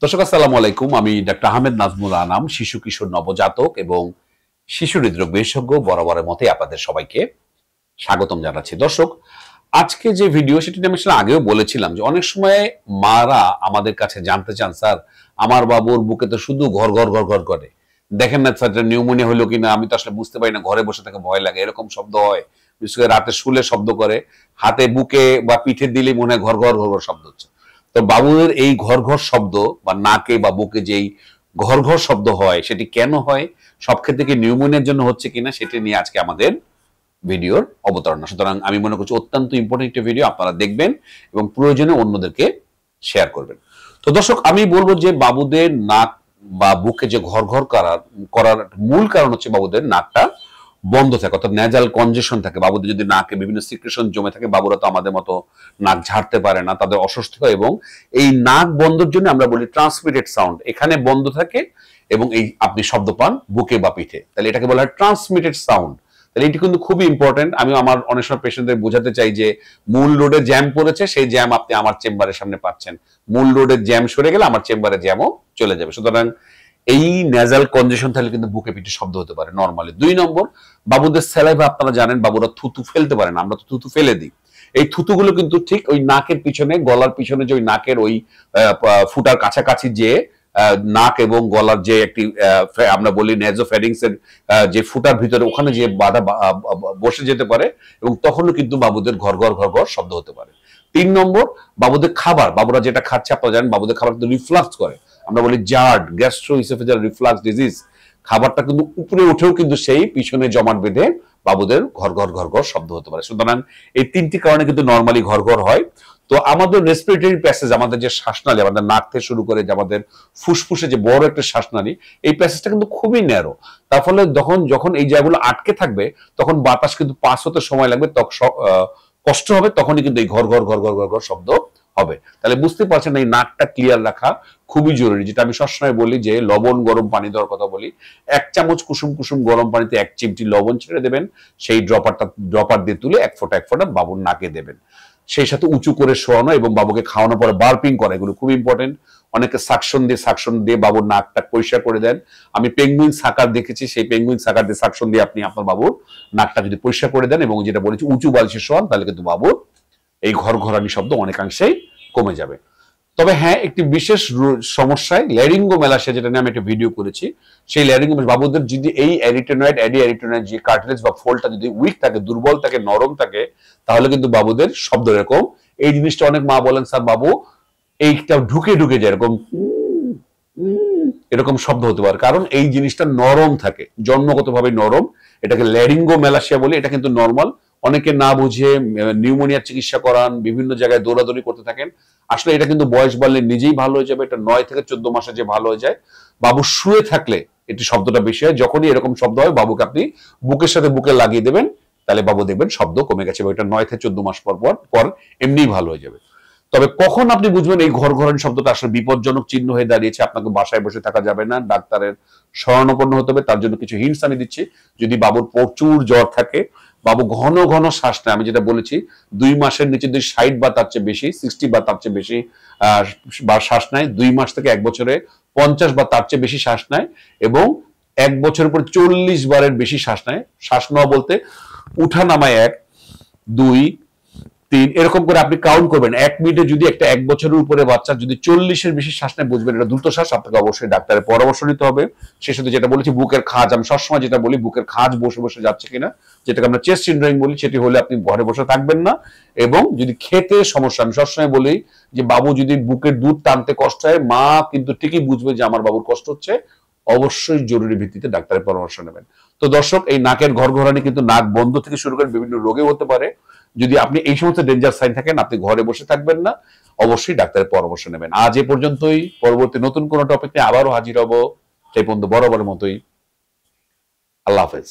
দর্শক আসসালামু আলাইকুম। আমি ডাক্তার আহমেদ নাজমুল আনাম, শিশু কিশোর নবজাতক এবং শিশু হৃদরোগ বিশেষজ্ঞ। বরাবরের মতোই আপনাদের সবাইকে স্বাগতম জানাচ্ছি। দর্শক, আজকে যে ভিডিও সেটি আমি আসলে আগেও বলেছিলাম যে অনেক সময় মারা আমাদের কাছে জানতে চান, স্যার আমার বাবুর বুকে তো শুধু ঘর ঘর ঘর ঘর করে, দেখেন না স্যার নিউমোনিয়া হলো কিনা আমি তো আসলে বুঝতে পারি না, ঘরে বসে থেকে ভয় লাগে, এরকম শব্দ হয়, বিশেষ করে রাতে শুলে শব্দ করে, হাতে বুকে বা পিঠে দিলে মনে হয় ঘর ঘর ঘর ঘর শব্দ হচ্ছে। তো বাবুদের এই ঘর ঘর শব্দ বা নাকে বা বুকে যেই ঘর ঘর শব্দ হয় সেটি কেন হয়, সব ক্ষেত্রে কি নিউমোনিয়ার জন্য হচ্ছে কিনা, সেটি নিয়ে আজকে আমাদের ভিডিওর অবতারণা। সুতরাং আমি মনে করছি অত্যন্ত ইম্পর্টেন্ট একটা ভিডিও, আপনারা দেখবেন এবং প্রয়োজনে অন্যদেরকে শেয়ার করবেন। তো দর্শক, আমি বলবো যে বাবুদের নাক বা বুকে যে ঘর ঘর করার মূল কারণ হচ্ছে বাবুদের নাকটা বন্ধ থাকে, অর্থাৎ নেজাল কনজেশন থাকে। বাবুদের যদি নাকে বিভিন্ন সিক্রেশন জমে থাকে, বাবুরা তো আমাদের মতো নাক ঝাড়তে পারে না, তাদের অস্বস্তি হয় এবং এই নাক বন্ধের জন্য আমরা বলি ট্রান্সমিটেড সাউন্ড, এখানে বন্ধ থাকে এবং এই আপনি শব্দ পান বুকে বা পিঠে, তাহলে এটাকে বলা হয় ট্রান্সমিটেড সাউন্ড। তাহলে এটি কিন্তু খুবই ইম্পর্টেন্ট। আমি আমার অনেক সময় পেশেন্টদের বোঝাতে চাই যে মূল রোডে জ্যাম পড়েছে, সেই জ্যাম আপনি আমার চেম্বারের সামনে পাচ্ছেন, মূল রোডের জ্যাম সরে গেলে আমার চেম্বারে জ্যামও চলে যাবে। সুতরাং এই নেজাল কনজেশন থাকলে কিন্তু বুকে পিঠে শব্দ হতে পারে নরমালি। 2 নম্বর, বাবুদের স্যালাইভা আপনারা জানেন, বাবুরা থুতু ফেলতে পারে না, আমরা তো থুতু ফেলে দিই। এই থুতুগুলো কিন্তু ঠিক ওই নাকের পিছনে, গলার পিছনে যে ওই নাকের ওই ফুটার কাছাকাছি যে নাক এবং গলার যে একটি আমরা বলি নেজোফ্যারিংস এর যে ফুটার ভিতরে, ওখানে যে বাধা বসে যেতে পারে এবং তখনও কিন্তু বাবুদের ঘর ঘর ঘর ঘর শব্দ হতে পারে। 3 নম্বর, বাবুদের খাবার, বাবুরা যেটা খাচ্ছে আপনারা জানেন, বাবুদের খাবার কিন্তু রিফ্লাক্স করে, আমরা বলি জার্ড গ্যাস্ট্রোইসোফেজিয়াল রিফ্লাক্স ডিজিজ। খাবারটা কিন্তু উপরে উঠেও কিন্তু সেই পিছনে জমাট বেঁধে বাবুদের ঘর ঘর ঘর ঘর শব্দ হতে পারে। সুতরাং এই 3টি কারণে কিন্তু নরমালি ঘর ঘর হয়। তো আমাদের রেসপিরেটরি প্যাসেজ, আমাদের যে শ্বাসনালী, আমাদের নাক থেকে শুরু করে যে আমাদের ফুসফুসে যে বড় একটা শ্বাসনালী, এই প্যাসেজটা কিন্তু খুবই ন্যারো। তার ফলে যখন এই জায়গাগুলো আটকে থাকবে তখন বাতাস কিন্তু পাস হতে সময় লাগবে, কষ্ট হবে, তখনই কিন্তু এই ঘর ঘর ঘর ঘর ঘর ঘর শব্দ হবে। তাহলে বুঝতে পারছেন এই নাকটা ক্লিয়ার রাখা খুবই জরুরি। যেটা আমি সবসময় বলি যে লবণ গরম পানি দেওয়ার কথা বলি, 1 চামচ কুসুম কুসুম গরম পানিতে 1 চিমটি লবণ ছেড়ে দেবেন, সেই ড্রপার দিয়ে তুলে এক ফোঁটা বাবুর নাকে দেবেন। সেই সাথে উঁচু করে শোয়ানো এবং বাবুকে খাওয়ানোর পরে বার্পিং করা, এগুলো খুব ইম্পর্টেন্ট। অনেকে সাকশন দিয়ে বাবুর নাকটা পরিষ্কার করে দেন। আমি পেঙ্গুইন সাকার দেখেছি, সেই পেঙ্গুইন সাকার দিয়ে সাকশন দিয়ে আপনি আপনার বাবুর নাকটা যদি পরিষ্কার করে দেন এবং যেটা বলেছি উঁচু বালিশে শোয়ান, তাহলে কিন্তু বাবুর এই ঘরঘরানি শব্দ অনেকাংশেই কমে যাবে। তবে হ্যাঁ, একটি বিশেষ সমস্যায় ল্যারিঙ্গোমেলাসিয়া, যেটা নিয়ে আমি একটা ভিডিও করেছি, সেই ল্যারিঙ্গোমেলাসিয়া বাবুদের যদি এই অ্যাডিঅ্যারিটেনয়েড যে কার্টিলেজ বা ফোল্ডটা যদি উইক থাকে, দুর্বল থাকে, নরম থাকে, তাহলে কিন্তু বাবুদের শব্দ এরকম, এই জিনিসটা অনেক মা বলেন স্যার বাবু এইটা ঢুকে ঢুকে যায় এরকম এরকম শব্দ হতে পারে, কারণ এই জিনিসটা নরম থাকে, জন্মগতভাবে নরম। এটাকে ল্যারিঙ্গোমেলাসিয়া বলি, এটা কিন্তু নরমাল। অনেকে না বুঝে নিউমোনিয়ার চিকিৎসা করান, বিভিন্ন জায়গায় দৌড়াদৌড়ি করতে থাকেন। আসলে এটা কিন্তু বয়স বাড়লে নিজেই ভালো হয়ে যাবে, এটা 9 থেকে 14 মাসে যে ভালো হয়ে যায়। বাবু শুয়ে থাকলে এটি শব্দটা বেশি হয়, যখনই এরকম শব্দ হয় বাবুকে আপনি বুকের সাথে বুকে লাগিয়ে দেবেন, তাহলে বাবু দেখবেন শব্দ কমে গেছে, এটা 9 থেকে 14 মাস পর এমনিই ভালো হয়ে যাবে। তবে কখন আপনি বুঝবেন এই ঘরঘরানি শব্দটা আসলে বিপজ্জনক চিহ্ন হয়ে দাঁড়িয়েছে, আপনাকে বাসায় বসে থাকা যাবে না, ডাক্তারের শরণাপন্ন হতে হবে। তার জন্য কিছু হিন্টস আমি দিচ্ছি। যদি বাবুর প্রচুর জ্বর থাকে, বাবু ঘন ঘন শ্বাস নেয়, আমি যেটা বলেছি 2 মাসের নিচে যদি 60 বা তার চেয়ে বেশি, 60 বা তার চেয়ে বেশি বা শ্বাস নেয়, 2 মাস থেকে 1 বছরে 50 বা তার চেয়ে বেশি শ্বাস নেয় এবং 1 বছরের পর 40 বারের বেশি শ্বাস নেয়। শ্বাস নেওয়া বলতে উঠা নামায় 1, 2, 3 এরকম করে আপনি কাউন্ট করবেন। 1 মিনিটে যদি একটা 1 বছরের উপরে বাচ্চা যদি 40-এর বেশি শ্বাস নেয়, বুঝবেন এটা দ্রুত শ্বাস, আপনাকে অবশ্যই ডাক্তারের পরামর্শ নিতে হবে। সেই সাথে যেটা বলেছি বুকের খাঁজ, আমি সবসময় যেটা বলি বুকের খাঁজ বসে বসে যাচ্ছে কিনা, যেটাকে আমরা চেস্ট সিনড্রোম বলি, সেটি হলে আপনি ঘরে বসে থাকবেন না। এবং যদি খেতে সমস্যা, আমি সবসময় বলি যে বাবু যদি বুকের দুধ টানতে কষ্ট হয়, মা কিন্তু ঠিকই বুঝবে যে আমার বাবুর কষ্ট হচ্ছে, অবশ্যই জরুরি ভিত্তিতে ডাক্তারের পরামর্শ নেবেন। তো দর্শক, এই নাকের ঘরঘরানি কিন্তু নাক বন্ধ থেকে শুরু করে বিভিন্ন রোগে হতে পারে। যদি আপনি এই সমস্ত ডেঞ্জার সাইন থাকেন, আপনি ঘরে বসে থাকবেন না, অবশ্যই ডাক্তারের পরামর্শ নেবেন। আজ এ পর্যন্তই, পরবর্তী নতুন কোনো টপিক নিয়ে আবারও হাজির হব। সেই পর্যন্ত বরাবরের মতোই আল্লাহ হাফেজ।